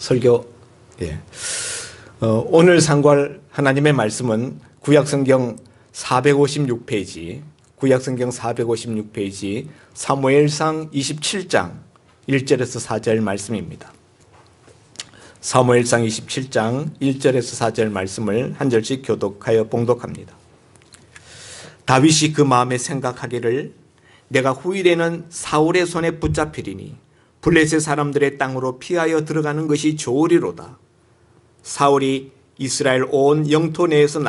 설교. 예. 오늘 상고할 하나님의 말씀은 구약성경 456페이지, 구약성경 456페이지 사무엘상 27장 1절에서 4절 말씀입니다. 사무엘상 27장 1절에서 4절 말씀을 한 절씩 교독하여 봉독합니다. 다윗이 그 마음에 생각하기를 내가 후일에는 사울의 손에 붙잡히리니 블레셋 사람들의 땅으로 피하여 들어가는 것이 좋으리로다. 사울이 이스라엘 온 영토 내에서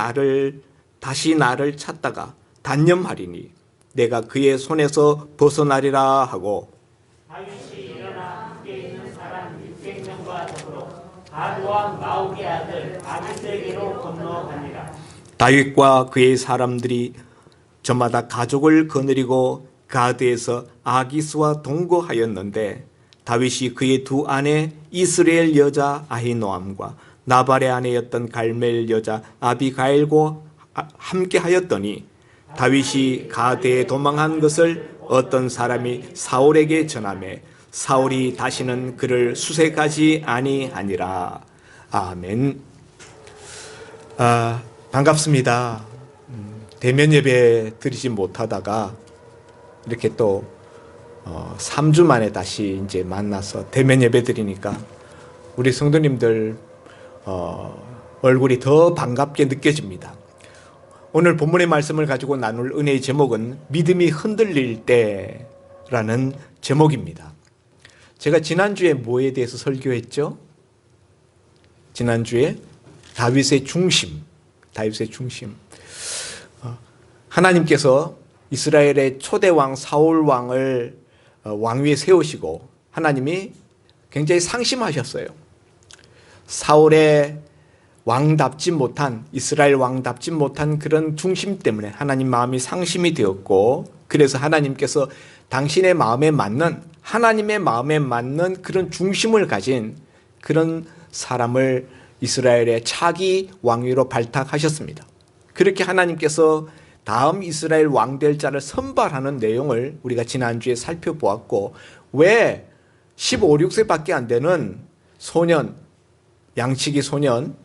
다시 나를 찾다가 단념하리니 내가 그의 손에서 벗어나리라 하고, 다윗이 일어나 함께 있는 사람 600명과 더불어 가드왕 마옥의 아들 아비스에게로 건너가니라. 다윗과 그의 사람들이 저마다 가족을 거느리고 가드에서 아기스와 동거하였는데 다윗이 그의 두 아내 이스라엘 여자 아히노암과 나발의 아내였던 갈멜 여자 아비가일과 함께 하였더니 다윗이 가드에 도망한 것을 어떤 사람이 사울에게 전하매 사울이 다시는 그를 수색하지 아니하니라. 아멘. 반갑습니다. 대면 예배 드리지 못하다가 이렇게 또 3주 만에 다시 이제 만나서 대면 예배 드리니까 우리 성도님들 얼굴이 더 반갑게 느껴집니다. 오늘 본문의 말씀을 가지고 나눌 은혜의 제목은 믿음이 흔들릴 때라는 제목입니다. 제가 지난주에 뭐에 대해서 설교했죠? 지난주에 다윗의 중심. 하나님께서 이스라엘의 초대왕 사울왕을 왕위에 세우시고 하나님이 굉장히 상심하셨어요. 사울의 왕답지 못한, 이스라엘 왕답지 못한 그런 중심 때문에 하나님 마음이 상심이 되었고, 그래서 하나님께서 당신의 마음에 맞는, 하나님의 마음에 맞는 그런 중심을 가진 그런 사람을 이스라엘의 차기 왕위로 발탁하셨습니다. 그렇게 하나님께서 다음 이스라엘 왕 될 자를 선발하는 내용을 우리가 지난주에 살펴보았고, 왜 15, 16세밖에 안 되는 소년, 양치기 소년,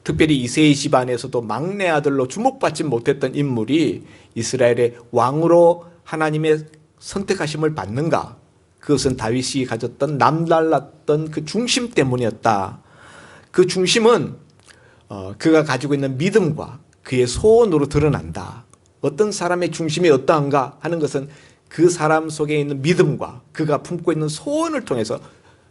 특별히 이세의 집안에서도 막내 아들로 주목받지 못했던 인물이 이스라엘의 왕으로 하나님의 선택하심을 받는가? 그것은 다윗이 가졌던 남달랐던 그 중심 때문이었다. 그 중심은 그가 가지고 있는 믿음과 그의 소원으로 드러난다. 어떤 사람의 중심이 어떠한가 하는 것은 그 사람 속에 있는 믿음과 그가 품고 있는 소원을 통해서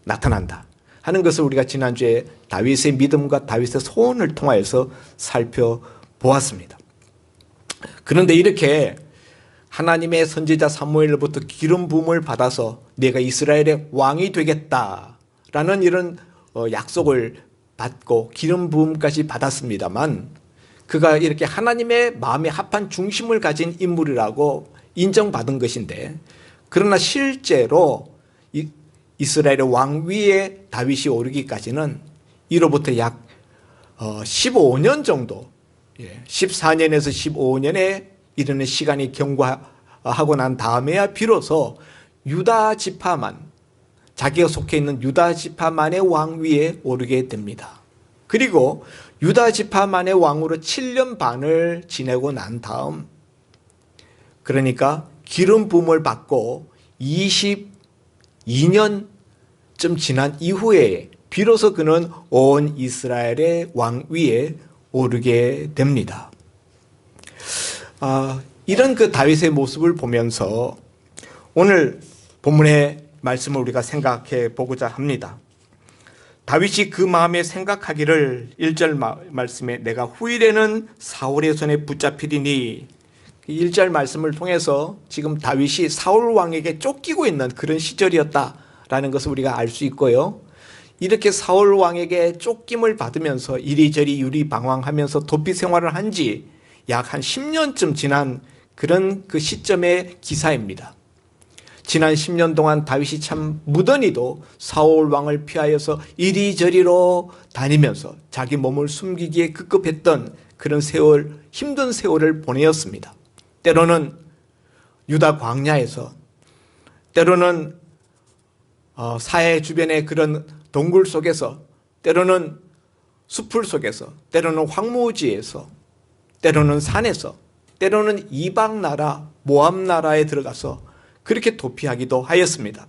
나타난다 하는 것을 우리가 지난주에 다윗의 믿음과 다윗의 소원을 통하여서 살펴보았습니다. 그런데 이렇게 하나님의 선지자 사무엘로부터 기름 부음을 받아서 내가 이스라엘의 왕이 되겠다라는 이런 약속을 받고 기름 부음까지 받았습니다만, 그가 이렇게 하나님의 마음에 합한 중심을 가진 인물이라고 인정받은 것인데, 그러나 실제로 이스라엘의 왕위에 다윗이 오르기까지는 이로부터 약 15년 정도, 14년에서 15년에 이르는 시간이 경과하고 난 다음에야 비로소 유다 지파만, 자기가 속해 있는 유다 지파만의 왕위에 오르게 됩니다. 그리고 유다 지파만의 왕으로 7년 반을 지내고 난 다음, 그러니까 기름 부음을 받고 22년쯤 지난 이후에 비로소 그는 온 이스라엘의 왕위에 오르게 됩니다. 이런 그 다윗의 모습을 보면서 오늘 본문의 말씀을 우리가 생각해 보고자 합니다. 다윗이 그 마음에 생각하기를 1절 말씀에 내가 후일에는 사울의 손에 붙잡히리니, 1절 말씀을 통해서 지금 다윗이 사울 왕에게 쫓기고 있는 그런 시절이었다라는 것을 우리가 알 수 있고요. 이렇게 사울 왕에게 쫓김을 받으면서 이리저리 유리방황하면서 도피 생활을 한 지 약 한 10년쯤 지난 그런 그 시점의 기사입니다. 지난 10년 동안 다윗이 참 무던히도 사울 왕을 피하여서 이리저리로 다니면서 자기 몸을 숨기기에 급급했던 그런 세월, 힘든 세월을 보내었습니다. 때로는 유다 광야에서, 때로는 사해 주변의 그런 동굴 속에서 때로는 숲을 속에서, 때로는 황무지에서, 때로는 산에서, 때로는 이방 나라, 모압 나라에 들어가서 그렇게 도피하기도 하였습니다.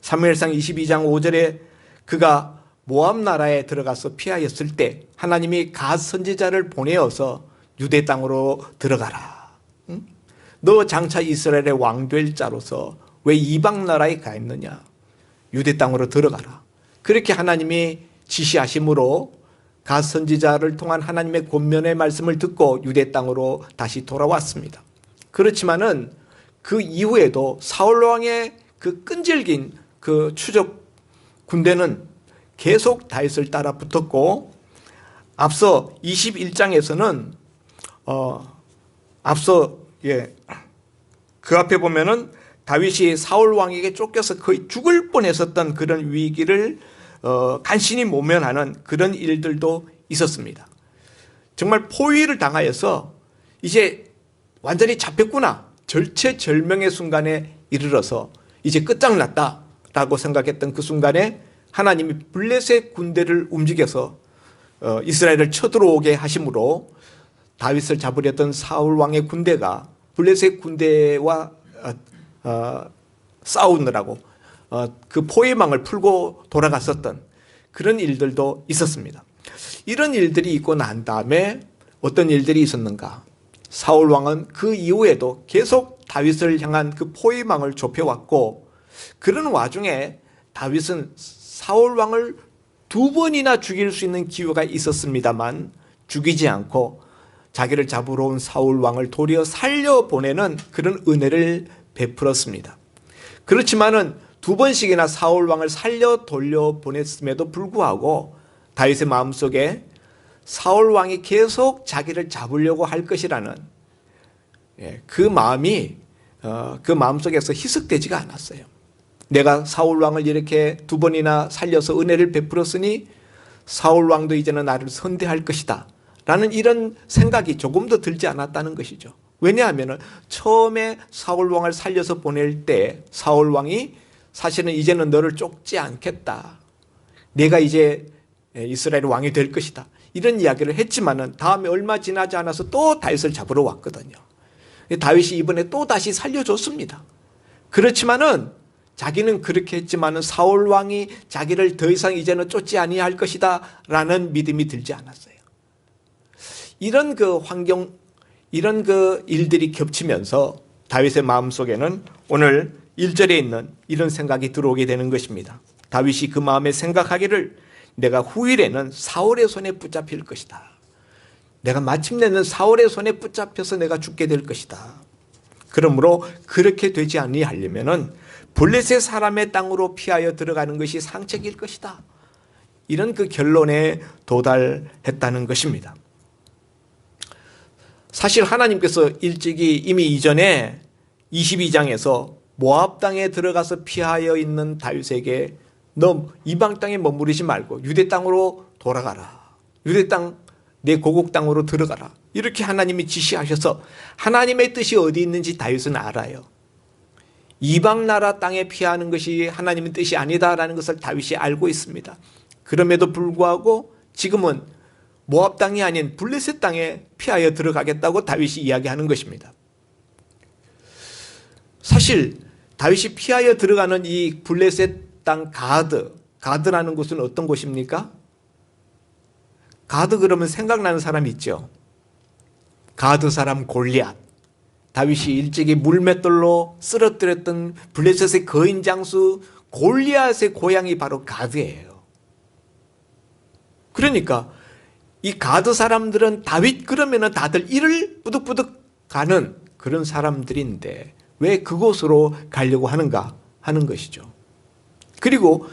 사무엘상 22장 5절에 그가 모압 나라에 들어가서 피하였을 때 하나님이 갓 선지자를 보내어서 유대 땅으로 들어가라. 너 장차 이스라엘의 왕 될 자로서 왜 이방 나라에 가 있느냐? 유대 땅으로 들어가라. 그렇게 하나님이 지시하심으로 갓 선지자를 통한 하나님의 권면의 말씀을 듣고 유대 땅으로 다시 돌아왔습니다. 그렇지만은 그 이후에도 사울 왕의 그 끈질긴 그 추적 군대는 계속 다윗을 따라 붙었고, 앞서 21장에서는 그 앞에 보면은 다윗이 사울 왕에게 쫓겨서 거의 죽을 뻔했었던 그런 위기를 간신히 모면하는 그런 일들도 있었습니다. 정말 포위를 당하여서 이제 완전히 잡혔구나, 절체절명의 순간에 이르러서 이제 끝장났다라고 생각했던 그 순간에 하나님이 블레셋 군대를 움직여서 이스라엘을 쳐들어오게 하심으로 다윗을 잡으려던 사울 왕의 군대가 블레셋 군대와 싸우느라고 그 포위망을 풀고 돌아갔었던 그런 일들도 있었습니다. 이런 일들이 있고 난 다음에 어떤 일들이 있었는가? 사울 왕은 그 이후에도 계속 다윗을 향한 그 포위망을 좁혀왔고, 그런 와중에 다윗은 사울 왕을 2번이나 죽일 수 있는 기회가 있었습니다만 죽이지 않고 자기를 잡으러 온 사울 왕을 도리어 살려보내는 그런 은혜를 베풀었습니다. 그렇지만은 2번씩이나 사울 왕을 살려 돌려보냈음에도 불구하고 다윗의 마음속에 사울 왕이 계속 자기를 잡으려고 할 것이라는 그 마음이 그 마음속에서 희석되지가 않았어요. 내가 사울 왕을 이렇게 2번이나 살려서 은혜를 베풀었으니 사울 왕도 이제는 나를 선대할 것이다 라는 이런 생각이 조금도 들지 않았다는 것이죠. 왜냐하면 처음에 사울 왕을 살려서 보낼 때 사울 왕이 사실은 이제는 너를 쫓지 않겠다, 내가 이제 이스라엘 왕이 될 것이다, 이런 이야기를 했지만은 다음에 얼마 지나지 않아서 또 다윗을 잡으러 왔거든요. 다윗이 이번에 또 다시 살려줬습니다. 그렇지만은 자기는 그렇게 했지만은 사울 왕이 자기를 더 이상 이제는 쫓지 아니할 것이다 라는 믿음이 들지 않았어요. 이런 그 환경, 이런 그 일들이 겹치면서 다윗의 마음속에는 오늘 1절에 있는 이런 생각이 들어오게 되는 것입니다. 다윗이 그 마음에 생각하기를 내가 후일에는 사울의 손에 붙잡힐 것이다. 내가 마침내는 사울의 손에 붙잡혀서 내가 죽게 될 것이다. 그러므로 그렇게 되지 아니하려면은 블레셋 사람의 땅으로 피하여 들어가는 것이 상책일 것이다. 이런 그 결론에 도달했다는 것입니다. 사실 하나님께서 일찍이 이미 이전에 22장에서 모압 땅에 들어가서 피하여 있는 다윗에게 너 이방 땅에 머무르지 말고 유대 땅으로 돌아가라. 유대 땅, 내 고국 땅으로 들어가라. 이렇게 하나님이 지시하셔서 하나님의 뜻이 어디 있는지 다윗은 알아요. 이방 나라 땅에 피하는 것이 하나님의 뜻이 아니다라는 것을 다윗이 알고 있습니다. 그럼에도 불구하고 지금은 모압 땅이 아닌 블레셋 땅에 피하여 들어가겠다고 다윗이 이야기하는 것입니다. 사실 다윗이 피하여 들어가는 이 블레셋 땅 가드라는 곳은 어떤 곳입니까? 가드 그러면 생각나는 사람이 있죠. 가드 사람 골리앗. 다윗이 일찍이 물맷돌로 쓰러뜨렸던 블레셋의 거인 장수 골리앗의 고향이 바로 가드예요. 그러니까 이 가드 사람들은 다윗 그러면은 다들 이를 뿌득뿌득 가는 그런 사람들인데 왜 그곳으로 가려고 하는가 하는 것이죠. 그리고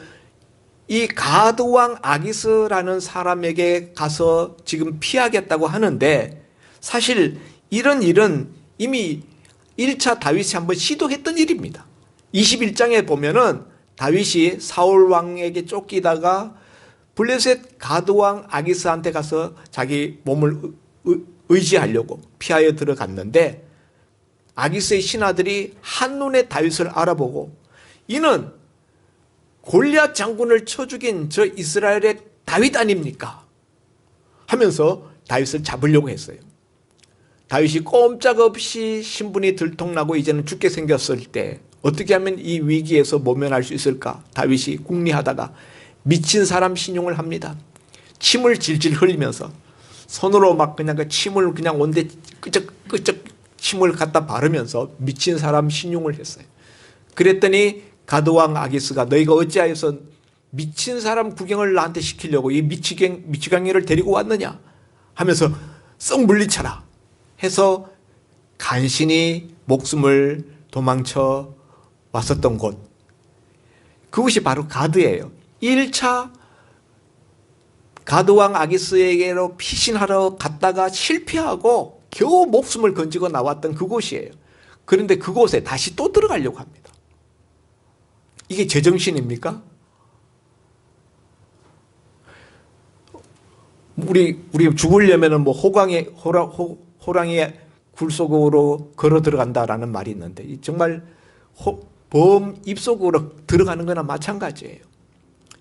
이 가드 왕 아기스라는 사람에게 가서 지금 피하겠다고 하는데 사실 이런 일은 이미 1차 다윗이 한번 시도했던 일입니다. 21장에 보면은 다윗이 사울 왕에게 쫓기다가 블레셋 가드 왕 아기스한테 가서 자기 몸을 의지하려고 피하여 들어갔는데 아기스의 신하들이 한눈에 다윗을 알아보고 이는 골리앗 장군을 쳐 죽인 저 이스라엘의 다윗 아닙니까? 하면서 다윗을 잡으려고 했어요. 다윗이 꼼짝없이 신분이 들통나고 이제는 죽게 생겼을 때 어떻게 하면 이 위기에서 모면할 수 있을까? 다윗이 궁리하다가 미친 사람 신용을 합니다. 침을 질질 흘리면서 손으로 막 그냥 그 침을 그냥 온데 끄적끄적 침을 갖다 바르면서 미친 사람 신용을 했어요. 그랬더니 가드왕 아기스가 너희가 어찌하여서 미친 사람 구경을 나한테 시키려고 이 미치광이를 데리고 왔느냐 하면서 썩 물리쳐라 해서 간신히 목숨을 도망쳐 왔었던 곳, 그곳이 바로 가드예요. 1차 가드왕 아기스에게로 피신하러 갔다가 실패하고 겨우 목숨을 건지고 나왔던 그곳이에요. 그런데 그곳에 다시 또 들어가려고 합니다. 이게 제정신입니까? 우리 죽으려면은 뭐 호랑이의 굴 속으로 걸어 들어간다라는 말이 있는데 정말 범 입속으로 들어가는 거나 마찬가지예요.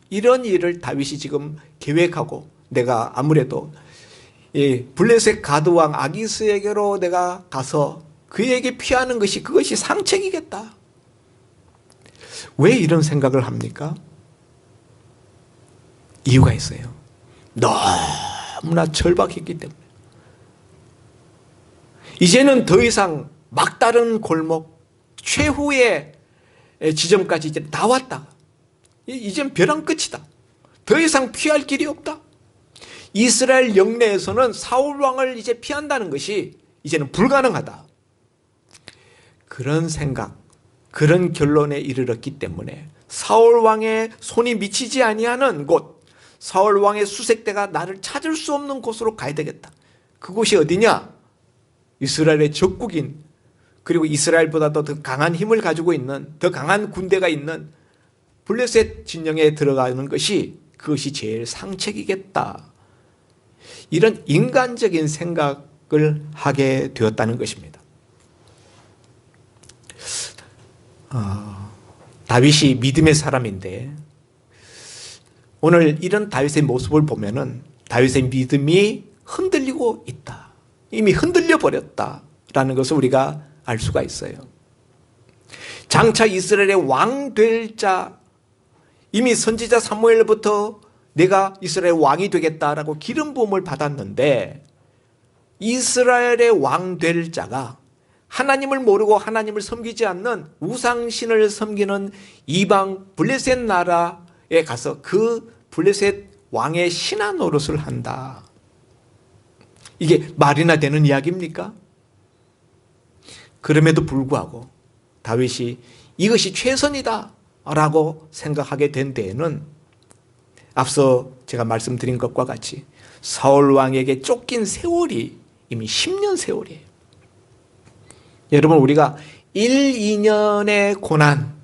이런 일을 다윗이 지금 계획하고 내가 아무래도 블레셋 가드왕 아기스에게로 내가 가서 그에게 피하는 것이 그것이 상책이겠다. 왜 이런 생각을 합니까? 이유가 있어요. 너무나 절박했기 때문에. 이제는 더 이상 막다른 골목 최후의 지점까지 이제 다 왔다. 이젠 벼랑 끝이다. 더 이상 피할 길이 없다. 이스라엘 영내에서는 사울 왕을 이제 피한다는 것이 이제는 불가능하다. 그런 생각, 그런 결론에 이르렀기 때문에 사울 왕의 손이 미치지 아니하는 곳, 사울 왕의 수색대가 나를 찾을 수 없는 곳으로 가야 되겠다. 그곳이 어디냐? 이스라엘의 적국인, 그리고 이스라엘보다도 더 강한 힘을 가지고 있는, 더 강한 군대가 있는 블레셋 진영에 들어가는 것이 그것이 제일 상책이겠다. 이런 인간적인 생각을 하게 되었다는 것입니다. 다윗이 믿음의 사람인데 오늘 이런 다윗의 모습을 보면은 다윗의 믿음이 흔들리고 있다. 이미 흔들려 버렸다라는 것을 우리가 알 수가 있어요. 장차 이스라엘의 왕 될 자, 이미 선지자 사무엘부터 내가 이스라엘 왕이 되겠다라고 기름 부음을 받았는데 이스라엘의 왕 될 자가 하나님을 모르고 하나님을 섬기지 않는 우상신을 섬기는 이방 블레셋 나라에 가서 그 블레셋 왕의 신하 노릇을 한다. 이게 말이나 되는 이야기입니까? 그럼에도 불구하고 다윗이 이것이 최선이다 라고 생각하게 된 데에는 앞서 제가 말씀드린 것과 같이 사울 왕에게 쫓긴 세월이 이미 10년 세월이에요. 여러분, 우리가 1, 2년의 고난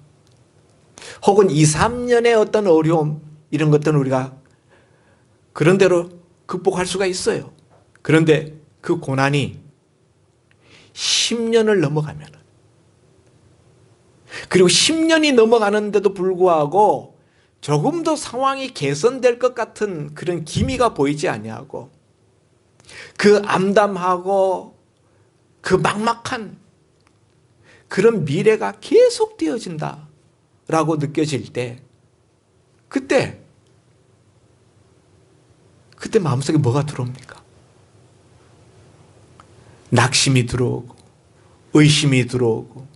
혹은 2, 3년의 어떤 어려움, 이런 것들은 우리가 그런대로 극복할 수가 있어요. 그런데 그 고난이 10년을 넘어가면, 그리고 10년이 넘어가는데도 불구하고 조금 더 상황이 개선될 것 같은 그런 기미가 보이지 아니하고 그 암담하고 그 막막한 그런 미래가 계속되어진다라고 느껴질 때 그때 마음속에 뭐가 들어옵니까? 낙심이 들어오고 의심이 들어오고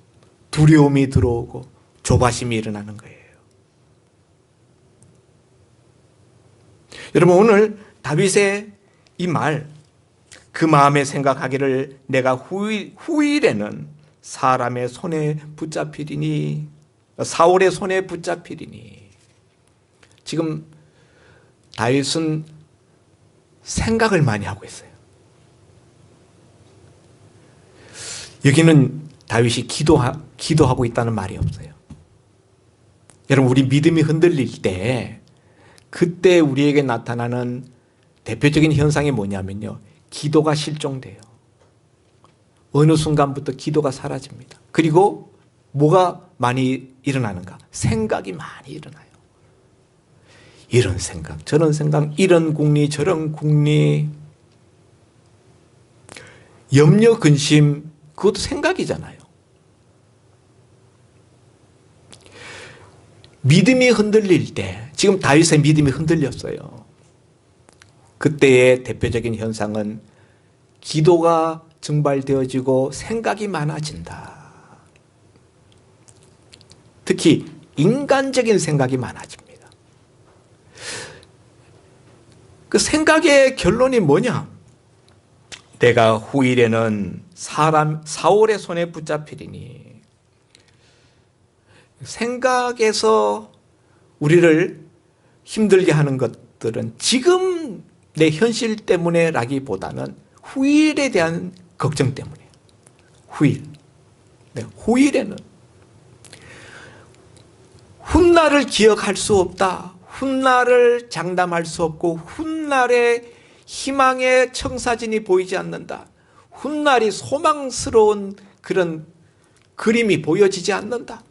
두려움이 들어오고 조바심이 일어나는 거예요. 여러분, 오늘 다윗의 이 말, 그 마음에 생각하기를 내가 후일에는 사람의 손에 붙잡히리니, 사울의 손에 붙잡히리니. 지금 다윗은 생각을 많이 하고 있어요. 여기는 다윗이 기도하고 있다는 말이 없어요. 여러분, 우리 믿음이 흔들릴 때 그때 우리에게 나타나는 대표적인 현상이 뭐냐면요, 기도가 실종돼요. 어느 순간부터 기도가 사라집니다. 그리고 뭐가 많이 일어나는가? 생각이 많이 일어나요. 이런 생각, 저런 생각, 이런 궁리, 저런 궁리, 염려, 근심, 그것도 생각이잖아요. 믿음이 흔들릴 때, 지금 다윗의 믿음이 흔들렸어요. 그때의 대표적인 현상은 기도가 증발되어지고 생각이 많아진다. 특히 인간적인 생각이 많아집니다. 그 생각의 결론이 뭐냐? 내가 후일에는 사울의 손에 붙잡히리니. 생각에서 우리를 힘들게 하는 것들은 지금 내 현실 때문에 라기보다는 후일에 대한 걱정 때문에. 후일. 네, 후일에는 훗날을 기억할 수 없다. 훗날을 장담할 수 없고 훗날의 희망의 청사진이 보이지 않는다. 훗날이 소망스러운 그런 그림이 보여지지 않는다.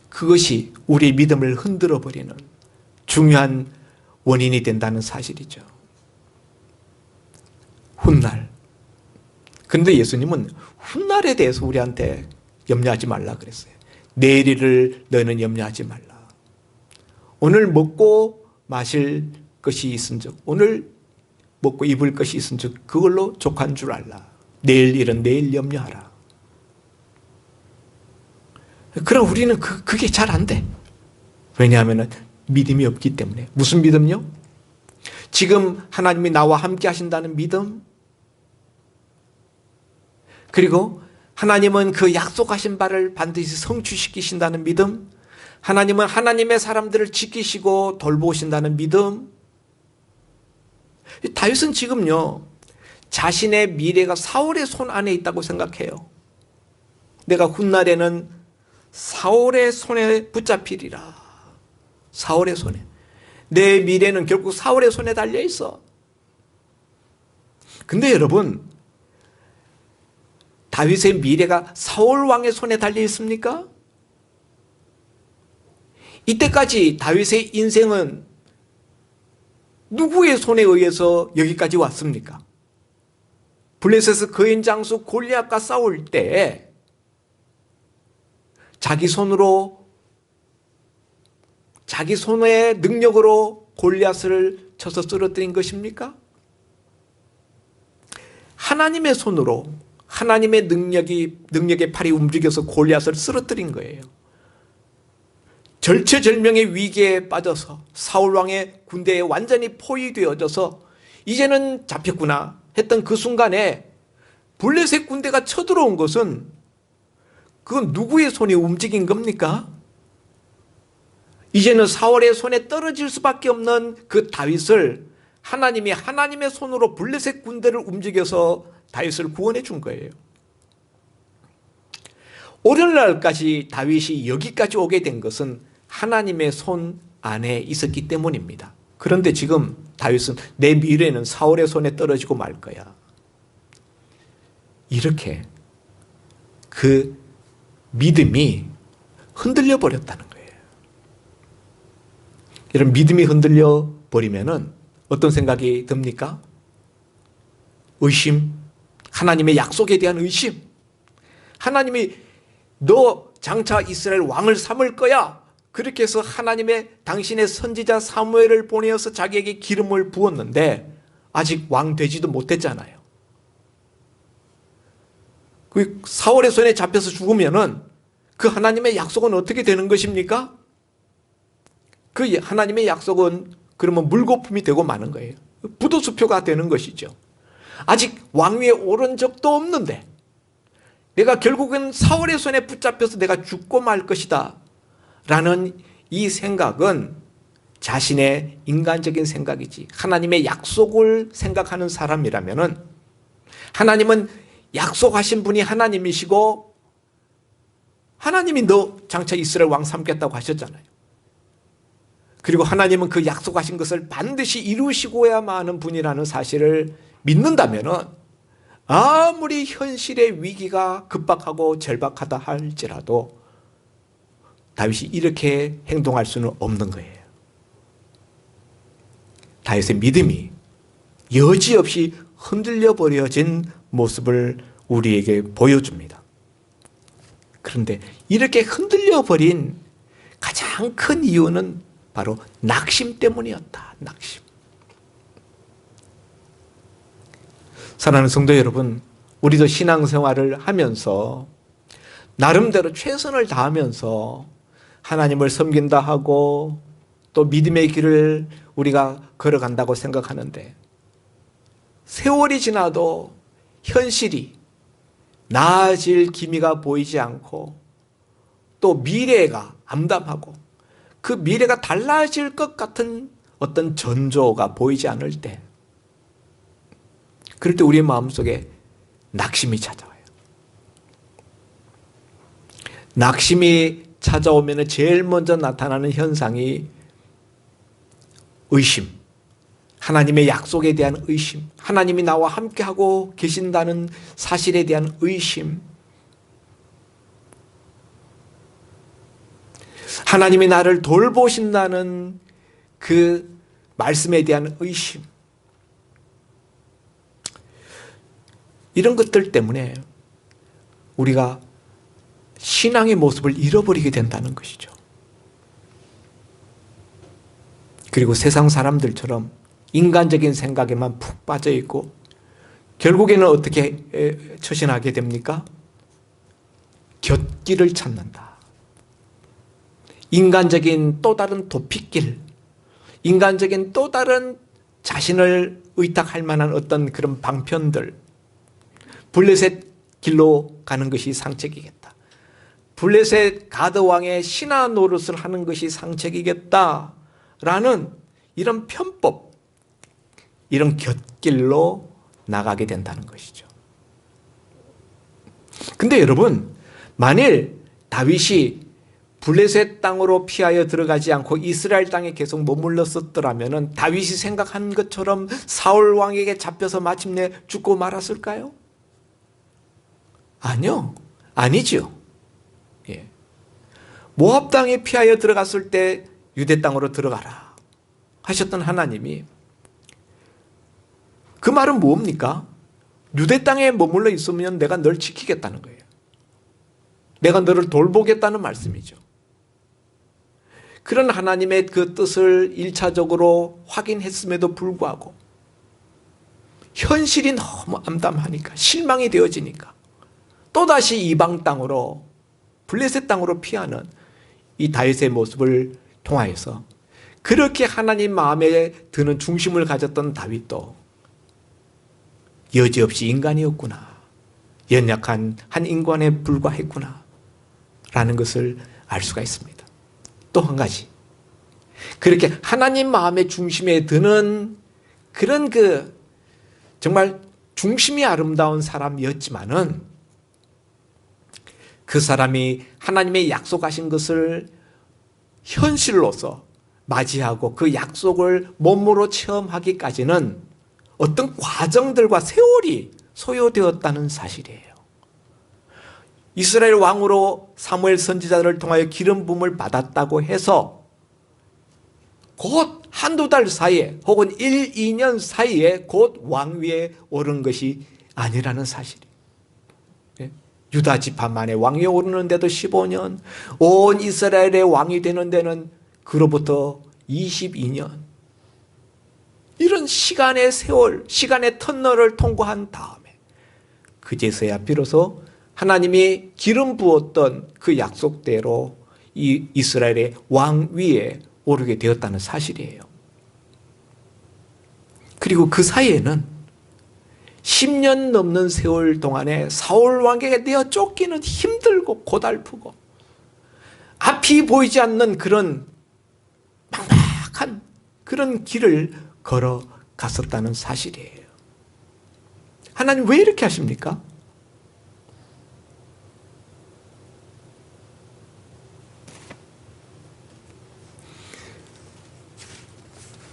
그것이 우리 믿음을 흔들어 버리는 중요한 원인이 된다는 사실이죠. 훗날. 그런데 예수님은 훗날에 대해서 우리한테 염려하지 말라 그랬어요. 내일을 너희는 염려하지 말라. 오늘 먹고 마실 것이 있은즉, 오늘 먹고 입을 것이 있은즉 그걸로 족한 줄 알라. 내일 일은 내일 염려하라. 그럼 우리는 그게 잘 안 돼. 왜냐하면 믿음이 없기 때문에. 무슨 믿음요? 지금 하나님이 나와 함께 하신다는 믿음, 그리고 하나님은 그 약속하신 바를 반드시 성취시키신다는 믿음, 하나님은 하나님의 사람들을 지키시고 돌보신다는 믿음. 다윗은 지금요, 자신의 미래가 사울의 손 안에 있다고 생각해요. 내가 훗날에는 사울의 손에 붙잡히리라. 사울의 손에. 내 미래는 결국 사울의 손에 달려 있어. 근데 여러분, 다윗의 미래가 사울 왕의 손에 달려 있습니까? 이때까지 다윗의 인생은 누구의 손에 의해서 여기까지 왔습니까? 블레셋 거인 장수 골리앗과 싸울 때 자기 손의 능력으로 골리앗을 쳐서 쓰러뜨린 것입니까? 하나님의 손으로, 하나님의 능력의 팔이 움직여서 골리앗을 쓰러뜨린 거예요. 절체절명의 위기에 빠져서 사울 왕의 군대에 완전히 포위되어져서 이제는 잡혔구나 했던 그 순간에 블레셋 군대가 쳐들어온 것은 그건 누구의 손이 움직인 겁니까? 이제는 사울의 손에 떨어질 수밖에 없는 그 다윗을 하나님이 하나님의 손으로 블레셋 군대를 움직여서 다윗을 구원해 준 거예요. 오늘날까지 다윗이 여기까지 오게 된 것은 하나님의 손 안에 있었기 때문입니다. 그런데 지금 다윗은 내 미래는 사울의 손에 떨어지고 말 거야. 이렇게 그 믿음이 흔들려 버렸다는 거예요. 이런 믿음이 흔들려 버리면은 어떤 생각이 듭니까? 의심, 하나님의 약속에 대한 의심. 하나님이 너 장차 이스라엘 왕을 삼을 거야. 그렇게 해서 당신의 선지자 사무엘을 보내어서 자기에게 기름을 부었는데 아직 왕 되지도 못했잖아요. 그 사울의 손에 잡혀서 죽으면은 그 하나님의 약속은 어떻게 되는 것입니까? 그 하나님의 약속은 그러면 물거품이 되고 마는 거예요. 부도수표가 되는 것이죠. 아직 왕위에 오른 적도 없는데 내가 결국은 사울의 손에 붙잡혀서 내가 죽고 말 것이다 라는 이 생각은 자신의 인간적인 생각이지, 하나님의 약속을 생각하는 사람이라면은 하나님은 약속하신 분이 하나님이시고 하나님이 너 장차 이스라엘 왕 삼겠다고 하셨잖아요. 그리고 하나님은 그 약속하신 것을 반드시 이루시고야만 하는 분이라는 사실을 믿는다면은 아무리 현실의 위기가 급박하고 절박하다 할지라도 다윗이 이렇게 행동할 수는 없는 거예요. 다윗의 믿음이 여지없이 흔들려 버려진 모습을 우리에게 보여줍니다. 그런데 이렇게 흔들려 버린 가장 큰 이유는 바로 낙심 때문이었다. 낙심. 사랑하는 성도 여러분, 우리도 신앙생활을 하면서 나름대로 최선을 다하면서 하나님을 섬긴다 하고 또 믿음의 길을 우리가 걸어간다고 생각하는데, 세월이 지나도 현실이 나아질 기미가 보이지 않고 또 미래가 암담하고 그 미래가 달라질 것 같은 어떤 전조가 보이지 않을 때, 그럴 때 우리의 마음속에 낙심이 찾아와요. 낙심이 찾아오면 제일 먼저 나타나는 현상이 의심, 하나님의 약속에 대한 의심, 하나님이 나와 함께하고 계신다는 사실에 대한 의심, 하나님이 나를 돌보신다는 그 말씀에 대한 의심, 이런 것들 때문에 우리가 신앙의 모습을 잃어버리게 된다는 것이죠. 그리고 세상 사람들처럼 인간적인 생각에만 푹 빠져 있고 결국에는 어떻게 처신하게 됩니까? 곁길을 찾는다. 인간적인 또 다른 도피길, 인간적인 또 다른 자신을 의탁할 만한 어떤 그런 방편들, 블레셋 길로 가는 것이 상책이겠다. 블레셋 가드 왕의 신하 노릇을 하는 것이 상책이겠다라는 이런 편법, 이런 곁길로 나가게 된다는 것이죠. 근데 여러분, 만일 다윗이 블레셋 땅으로 피하여 들어가지 않고 이스라엘 땅에 계속 머물렀었더라면 다윗이 생각한 것처럼 사울 왕에게 잡혀서 마침내 죽고 말았을까요? 아니요. 아니죠. 예. 모압 땅에 피하여 들어갔을 때 유대 땅으로 들어가라 하셨던 하나님이, 그 말은 뭡니까? 유대 땅에 머물러 있으면 내가 널 지키겠다는 거예요. 내가 너를 돌보겠다는 말씀이죠. 그런 하나님의 그 뜻을 1차적으로 확인했음에도 불구하고 현실이 너무 암담하니까, 실망이 되어지니까 또다시 이방 땅으로, 블레셋 땅으로 피하는 이 다윗의 모습을 통하여서 그렇게 하나님 마음에 드는 중심을 가졌던 다윗도 여지없이 인간이었구나, 연약한 한 인간에 불과했구나 라는 것을 알 수가 있습니다. 또 한 가지, 그렇게 하나님 마음의 중심에 드는 그런 정말 중심이 아름다운 사람이었지만은 그 사람이 하나님의 약속하신 것을 현실로서 맞이하고 그 약속을 몸으로 체험하기까지는 어떤 과정들과 세월이 소요되었다는 사실이에요. 이스라엘 왕으로 사무엘 선지자를 통하여 기름 부음을 받았다고 해서 곧 한두 달 사이에 혹은 1, 2년 사이에 곧 왕위에 오른 것이 아니라는 사실이에요. 유다 지파만의 왕위에 오르는데도 15년, 온 이스라엘의 왕이 되는 데는 그로부터 22년. 이런 시간의 세월, 시간의 터널을 통과한 다음에 그제서야 비로소 하나님이 기름 부었던 그 약속대로 이 이스라엘의 왕위에 오르게 되었다는 사실이에요. 그리고 그 사이에는 10년 넘는 세월 동안에 사울 왕에게 내어 쫓기는 힘들고 고달프고 앞이 보이지 않는 그런 막막한 그런 길을 걸어갔었다는 사실이에요. 하나님 왜 이렇게 하십니까?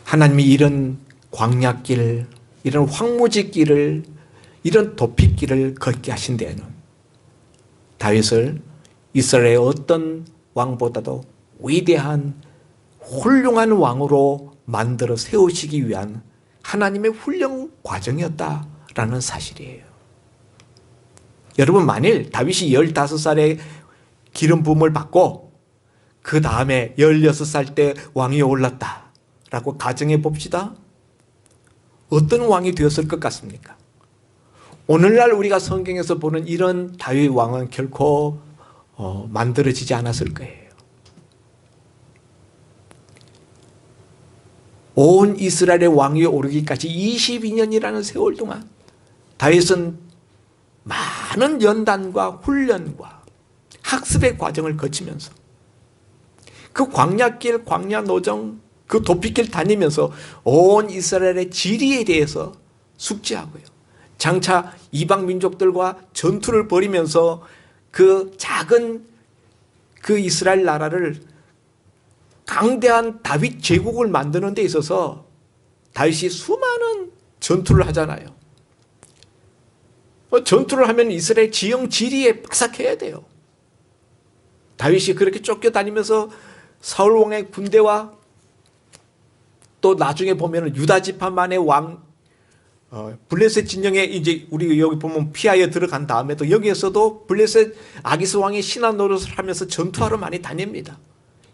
하나님이 이런 광야길, 이런 황무지길을, 이런 도피길을 걷게 하신 데에는 다윗을 이스라엘의 어떤 왕보다도 위대한 훌륭한 왕으로 만들어 세우시기 위한 하나님의 훈련 과정이었다라는 사실이에요. 여러분, 만일 다윗이 15살에 기름 부음을 받고 그 다음에 16살 때 왕이 올랐다라고 가정해 봅시다. 어떤 왕이 되었을 것 같습니까? 오늘날 우리가 성경에서 보는 이런 다윗 왕은 결코 만들어지지 않았을 거예요. 온 이스라엘의 왕이 오르기까지 22년이라는 세월 동안 다윗은 많은 연단과 훈련과 학습의 과정을 거치면서 그 광야길, 광야노정, 그 도피길 다니면서 온 이스라엘의 지리에 대해서 숙지하고요. 장차 이방 민족들과 전투를 벌이면서 그 작은 그 이스라엘 나라를 강대한 다윗 제국을 만드는 데 있어서 다윗이 수많은 전투를 하잖아요. 전투를 하면 이스라엘 지형 지리에 빠삭해야 돼요. 다윗이 그렇게 쫓겨다니면서 사울 왕의 군대와 또 나중에 보면 유다 지파만의 왕 블레셋 진영에 이제 우리 여기 보면 피하여 들어간 다음에도 여기에서도 블레셋 아기스 왕이 신하 노릇을 하면서 전투하러 많이 다닙니다.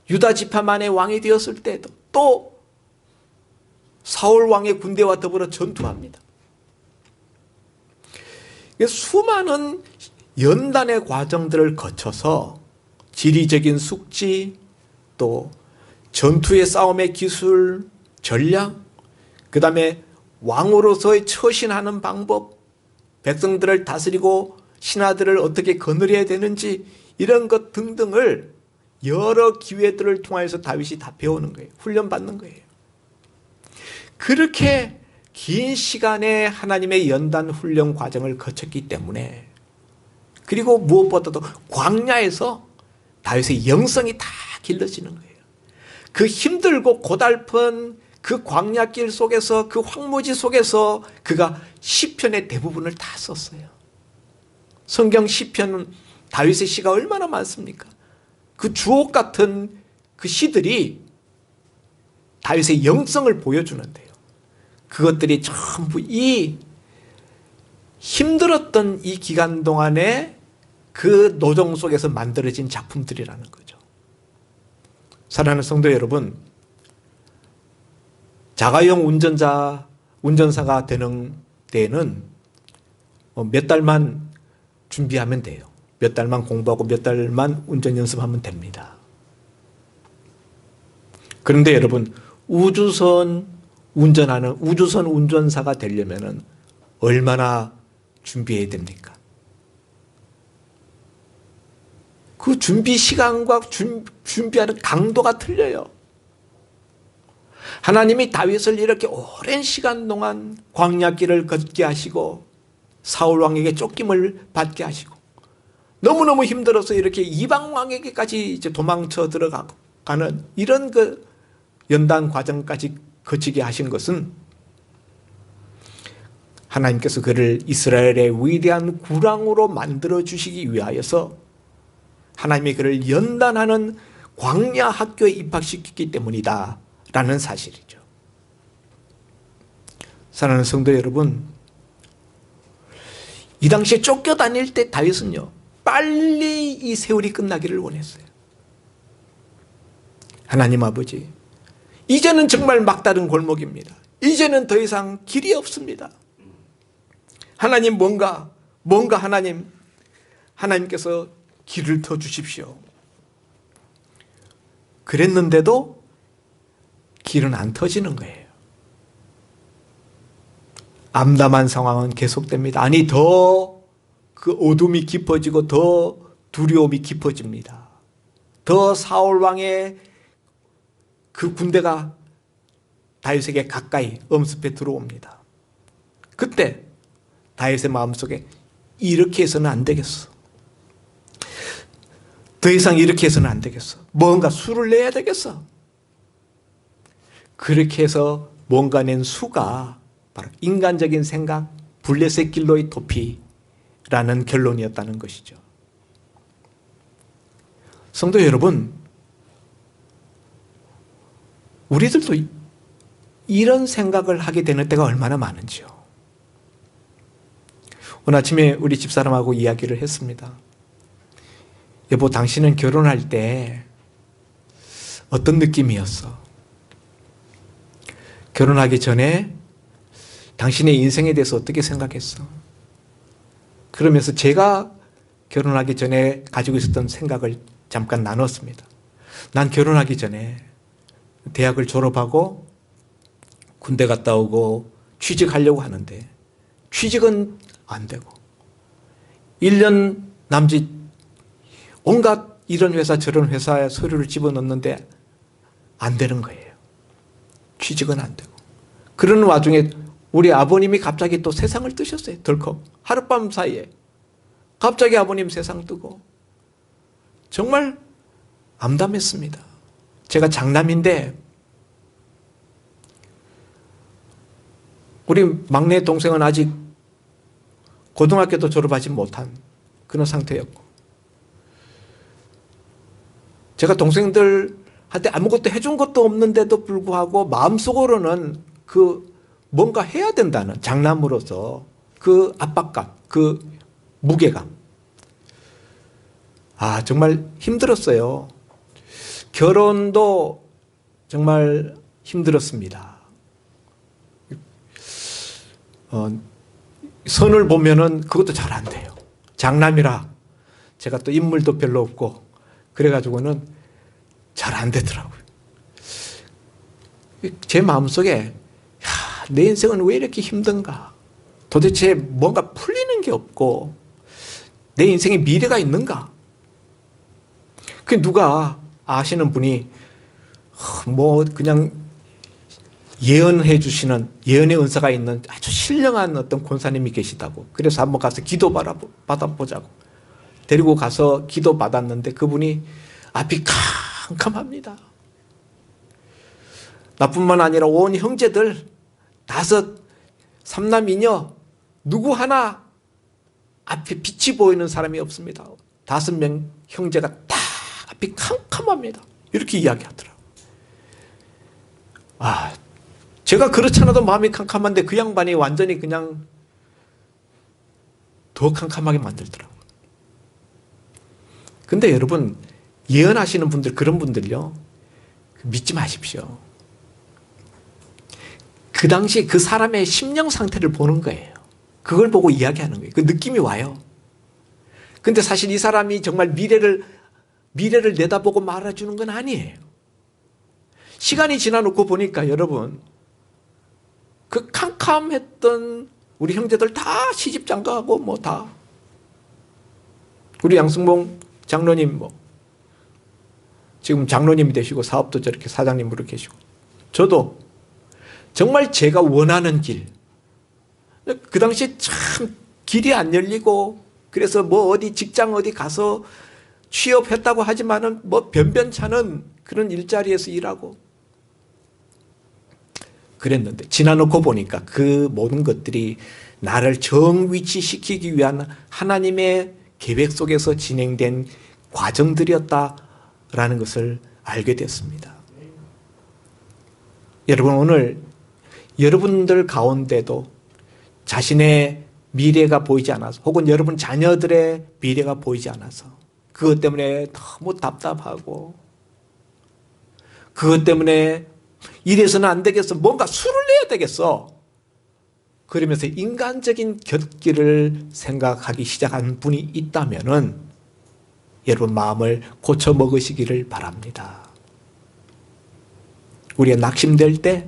유다 지파만의 왕이 되었을 때도 또 사울 왕의 군대와 더불어 전투합니다. 수많은 연단의 과정들을 거쳐서 지리적인 숙지, 또 전투의 싸움의 기술, 전략, 그 다음에 왕으로서의 처신하는 방법, 백성들을 다스리고 신하들을 어떻게 거느려야 되는지 이런 것 등등을 여러 기회들을 통해서 다윗이 다 배우는 거예요. 훈련받는 거예요. 그렇게 긴 시간의 하나님의 연단 훈련 과정을 거쳤기 때문에, 그리고 무엇보다도 광야에서 다윗의 영성이 다 길러지는 거예요. 그 힘들고 고달픈 그 광야길 속에서, 그 황무지 속에서 그가 시편의 대부분을 다 썼어요. 성경 시편은 다윗의 시가 얼마나 많습니까? 그 주옥 같은 그 시들이 다윗의 영성을 보여주는데요. 그것들이 전부 이 힘들었던 이 기간 동안에 그 노정 속에서 만들어진 작품들이라는 거죠. 사랑하는 성도 여러분, 자가용 운전사가 되는 데에는 몇 달만 준비하면 돼요. 몇 달만 공부하고 몇 달만 운전 연습하면 됩니다. 그런데 여러분, 우주선 운전사가 되려면 얼마나 준비해야 됩니까? 그 준비 시간과 준비하는 강도가 틀려요. 하나님이 다윗을 이렇게 오랜 시간 동안 광야길을 걷게 하시고 사울 왕에게 쫓김을 받게 하시고 너무너무 힘들어서 이렇게 이방 왕에게까지 이제 도망쳐 들어가는 이런 그 연단 과정까지 거치게 하신 것은 하나님께서 그를 이스라엘의 위대한 구랑으로 만들어 주시기 위하여서 하나님이 그를 연단하는 광야 학교에 입학시켰기 때문이다 라는 사실이죠. 사랑하는 성도 여러분, 이 당시에 쫓겨다닐 때 다윗은요, 빨리 이 세월이 끝나기를 원했어요. 하나님 아버지, 이제는 정말 막다른 골목입니다. 이제는 더 이상 길이 없습니다. 하나님 뭔가 하나님께서 길을 터 주십시오. 그랬는데도 길은 안 터지는 거예요. 암담한 상황은 계속됩니다. 아니, 더 그 어둠이 깊어지고 더 두려움이 깊어집니다. 더 사울 왕의 그 군대가 다윗에게 가까이 엄습해 들어옵니다. 그때 다윗의 마음속에 이렇게 해서는 안 되겠어. 더 이상 이렇게 해서는 안 되겠어. 뭔가 수를 내야 되겠어. 그렇게 해서 뭔가 낸 수가 바로 인간적인 생각, 블레셋 길로의 도피라는 결론이었다는 것이죠. 성도 여러분, 우리들도 이런 생각을 하게 되는 때가 얼마나 많은지요. 오늘 아침에 우리 집사람하고 이야기를 했습니다. 여보, 당신은 결혼할 때 어떤 느낌이었어? 결혼하기 전에 당신의 인생에 대해서 어떻게 생각했어? 그러면서 제가 결혼하기 전에 가지고 있었던 생각을 잠깐 나눴습니다. 난 결혼하기 전에 대학을 졸업하고 군대 갔다 오고 취직하려고 하는데 취직은 안 되고 1년 남짓 온갖 이런 회사 저런 회사에 서류를 집어넣는데 안 되는 거예요. 취직은 안 되고. 그런 와중에 우리 아버님이 갑자기 또 세상을 뜨셨어요. 덜컥. 하룻밤 사이에. 갑자기 아버님 세상 뜨고. 정말 암담했습니다. 제가 장남인데 우리 막내 동생은 아직 고등학교도 졸업하지 못한 그런 상태였고 제가 동생들한테 아무것도 해준 것도 없는데도 불구하고 마음속으로는 그 뭔가 해야 된다는 장남으로서 그 압박감, 그 무게감. 아, 정말 힘들었어요. 결혼도 정말 힘들었습니다. 선을 보면은 그것도 잘 안 돼요. 장남이라 제가 또 인물도 별로 없고 그래가지고는 잘 안 되더라고요. 제 마음속에 내 인생은 왜 이렇게 힘든가? 도대체 뭔가 풀리는 게 없고 내 인생에 미래가 있는가? 그 누가 아시는 분이 뭐 그냥 예언해 주시는 예언의 은사가 있는 아주 신령한 어떤 권사님이 계시다고. 그래서 한번 가서 기도 받아보자고. 데리고 가서 기도 받았는데 그분이 앞이 캄캄합니다. 나뿐만 아니라 온 형제들 5, 3남 2녀 누구 하나 앞에 빛이 보이는 사람이 없습니다. 5명 형제가 다 앞이 캄캄합니다. 이렇게 이야기하더라고요. 아, 제가 그렇지 않아도 마음이 캄캄한데 그 양반이 완전히 그냥 더 캄캄하게 만들더라고요. 근데 여러분, 예언하시는 분들, 그런 분들요, 믿지 마십시오. 그 당시 그 사람의 심령 상태를 보는 거예요. 그걸 보고 이야기하는 거예요. 그 느낌이 와요. 근데 사실 이 사람이 정말 미래를 내다보고 말해주는 건 아니에요. 시간이 지나놓고 보니까 여러분, 그 캄캄했던 우리 형제들 다 시집 장가가고 뭐 다. 우리 양승봉 장로님 뭐 지금 장로님이 되시고 사업도 저렇게 사장님으로 계시고 저도 정말 제가 원하는 길. 그 당시에 참 길이 안 열리고 그래서 뭐 어디 직장 어디 가서 취업했다고 하지만은 뭐 변변찮은 그런 일자리에서 일하고 그랬는데 지나놓고 보니까 그 모든 것들이 나를 정위치시키기 위한 하나님의 계획 속에서 진행된 과정들이었다라는 것을 알게 됐습니다. 여러분, 오늘 여러분들 가운데도 자신의 미래가 보이지 않아서 혹은 여러분 자녀들의 미래가 보이지 않아서 그것 때문에 너무 답답하고 그것 때문에 이래서는 안 되겠어. 뭔가 수를 내야 되겠어. 그러면서 인간적인 곁길을 생각하기 시작한 분이 있다면은 여러분 마음을 고쳐 먹으시기를 바랍니다. 우리가 낙심될 때,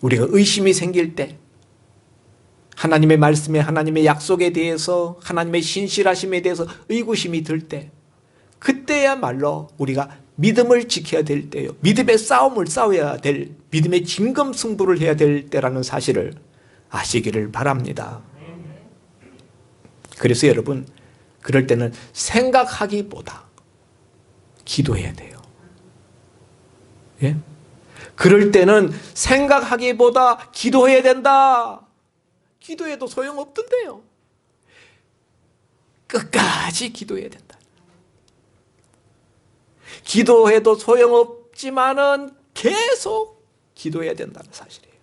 우리가 의심이 생길 때, 하나님의 말씀에 하나님의 약속에 대해서 하나님의 신실하심에 대해서 의구심이 들 때, 그때야말로 우리가 믿음을 지켜야 될 때요. 믿음의 싸움을 싸워야 될, 믿음의 진검승부를 해야 될 때라는 사실을 아시기를 바랍니다. 그래서 여러분, 그럴 때는 생각하기보다 기도해야 돼요. 예? 그럴 때는 생각하기보다 기도해야 된다. 기도해도 소용없던데요. 끝까지 기도해야 된다. 기도해도 소용없지만은 계속 기도해야 된다는 사실이에요.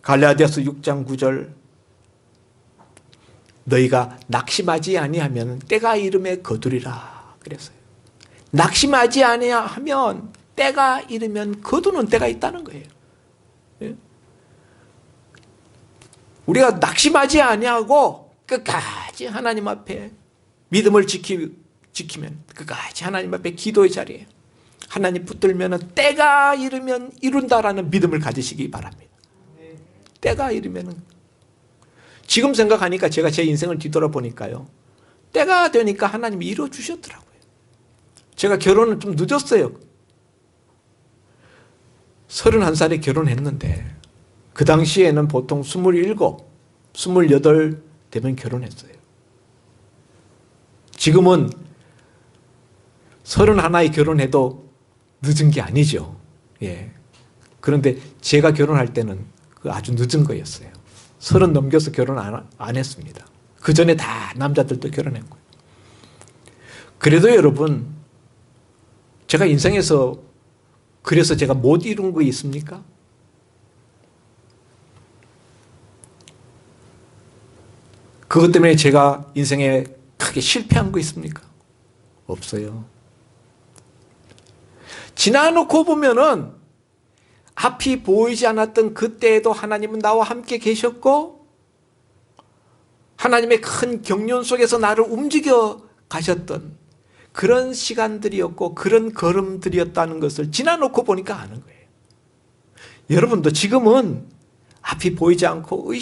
갈라디아서 6장 9절, 너희가 낙심하지 아니하면 때가 이름에 거두리라 그랬어요. 낙심하지 아니하면 때가 이르면 거두는 때가 있다는 거예요. 예? 우리가 낙심하지 아니하고 끝까지 하나님 앞에 믿음을 지키면 끝까지 하나님 앞에 기도의 자리에 하나님 붙들면 때가 이르면 이룬다라는 믿음을 가지시기 바랍니다. 때가 이르면, 지금 생각하니까 제가 제 인생을 뒤돌아보니까요, 때가 되니까 하나님이 이루어주셨더라고요. 제가 결혼을 좀 늦었어요. 31살에 결혼했는데 그 당시에는 보통 27, 28 되면 결혼했어요. 지금은 31에 결혼해도 늦은 게 아니죠. 예. 그런데 제가 결혼할 때는 아주 늦은 거였어요. 30 넘겨서 결혼 안 했습니다. 그 전에 다 남자들도 결혼했고요. 그래도 여러분, 제가 인생에서 그래서 제가 못 이룬 거 있습니까? 그것 때문에 제가 인생에 크게 실패한 거 있습니까? 없어요. 지나놓고 보면은 앞이 보이지 않았던 그때에도 하나님은 나와 함께 계셨고 하나님의 큰 경륜 속에서 나를 움직여 가셨던 그런 시간들이었고 그런 걸음들이었다는 것을 지나놓고 보니까 아는 거예요. 여러분도 지금은 앞이 보이지 않고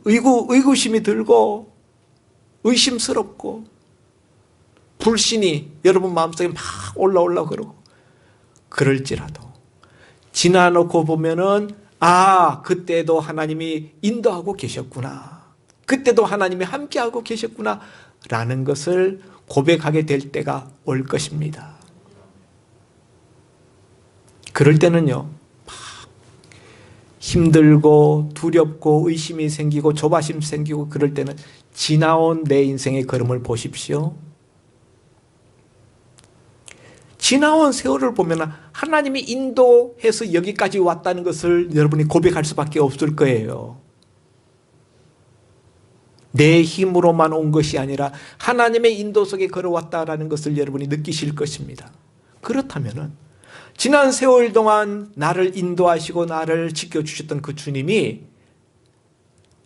의구심이 들고 의심스럽고 불신이 여러분 마음속에 막 올라오려고 그러고, 그럴지라도 지나놓고 보면은 그때도 하나님이 인도하고 계셨구나, 그때도 하나님이 함께하고 계셨구나 라는 것을 고백하게 될 때가 올 것입니다. 그럴 때는요, 힘들고 두렵고 의심이 생기고 조바심 생기고 그럴 때는 지나온 내 인생의 걸음을 보십시오. 지나온 세월을 보면 하나님이 인도해서 여기까지 왔다는 것을 여러분이 고백할 수밖에 없을 거예요. 내 힘으로만 온 것이 아니라 하나님의 인도 속에 걸어왔다라는 것을 여러분이 느끼실 것입니다. 그렇다면 지난 세월 동안 나를 인도하시고 나를 지켜주셨던 그 주님이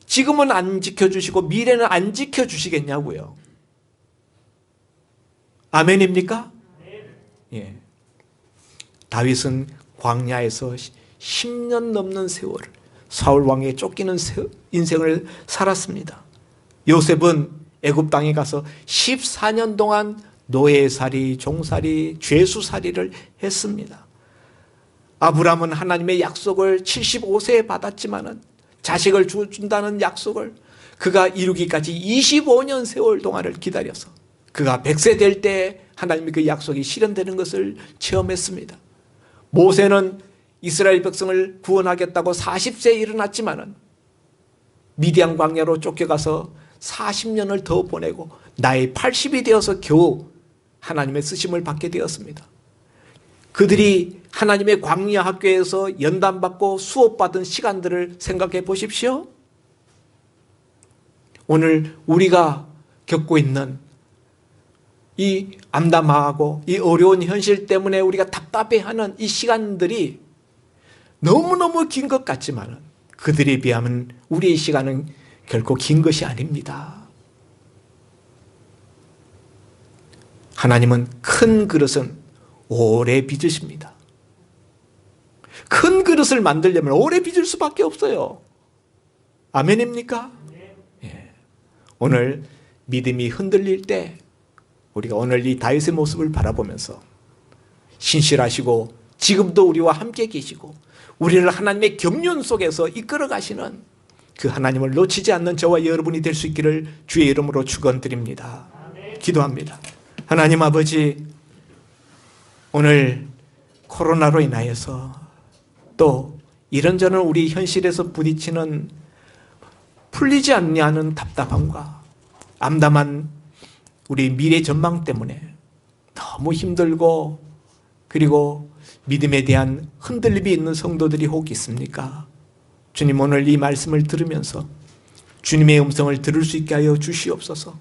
지금은 안 지켜주시고 미래는 안 지켜주시겠냐고요. 아멘입니까? 예. 다윗은 광야에서 10년 넘는 세월을 사울 왕에 쫓기는 인생을 살았습니다. 요셉은 애굽 땅에 가서 14년 동안 노예살이, 종살이, 죄수살이를 했습니다. 아브라함은 하나님의 약속을 75세에 받았지만은 자식을 준다는 약속을 그가 이루기까지 25년 세월 동안을 기다려서 그가 100세 될 때 하나님의 그 약속이 실현되는 것을 체험했습니다. 모세는 이스라엘 백성을 구원하겠다고 40세에 일어났지만은 미디안 광야로 쫓겨가서 40년을 더 보내고 나이 80이 되어서 겨우 하나님의 쓰심을 받게 되었습니다. 그들이 하나님의 광야 학교에서 연단받고 수업받은 시간들을 생각해 보십시오. 오늘 우리가 겪고 있는 이 암담하고 이 어려운 현실 때문에 우리가 답답해하는 이 시간들이 너무너무 긴 것 같지만 그들에 비하면 우리의 시간은 결코 긴 것이 아닙니다. 하나님은 큰 그릇은 오래 빚으십니다. 큰 그릇을 만들려면 오래 빚을 수밖에 없어요. 아멘입니까? 예. 오늘 믿음이 흔들릴 때 우리가 오늘 이 다윗의 모습을 바라보면서 신실하시고 지금도 우리와 함께 계시고 우리를 하나님의 경륜 속에서 이끌어 가시는 그 하나님을 놓치지 않는 저와 여러분이 될 수 있기를 주의 이름으로 축원드립니다. 기도합니다. 하나님 아버지, 오늘 코로나로 인하여서 또 이런저런 우리 현실에서 부딪히는 풀리지 않냐는 답답함과 암담한 우리 미래 전망 때문에 너무 힘들고 그리고 믿음에 대한 흔들림이 있는 성도들이 혹 있습니까? 주님, 오늘 이 말씀을 들으면서 주님의 음성을 들을 수 있게 하여 주시옵소서.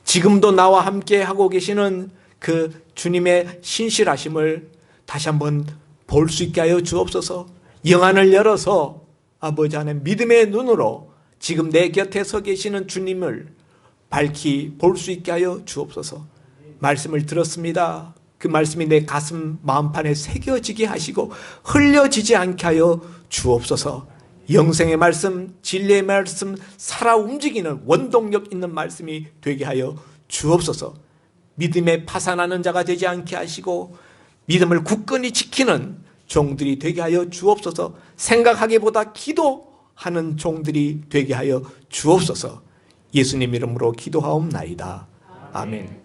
지금도 나와 함께 하고 계시는 그 주님의 신실하심을 다시 한번 볼 수 있게 하여 주옵소서. 영안을 열어서 아버지 안에 믿음의 눈으로 지금 내 곁에 서 계시는 주님을 밝히 볼 수 있게 하여 주옵소서. 말씀을 들었습니다. 그 말씀이 내 가슴 마음판에 새겨지게 하시고 흘려지지 않게 하여 주옵소서. 영생의 말씀, 진리의 말씀, 살아 움직이는 원동력 있는 말씀이 되게 하여 주옵소서. 믿음에 파산하는 자가 되지 않게 하시고 믿음을 굳건히 지키는 종들이 되게 하여 주옵소서. 생각하기보다 기도하는 종들이 되게 하여 주옵소서. 예수님 이름으로 기도하옵나이다. 아멘.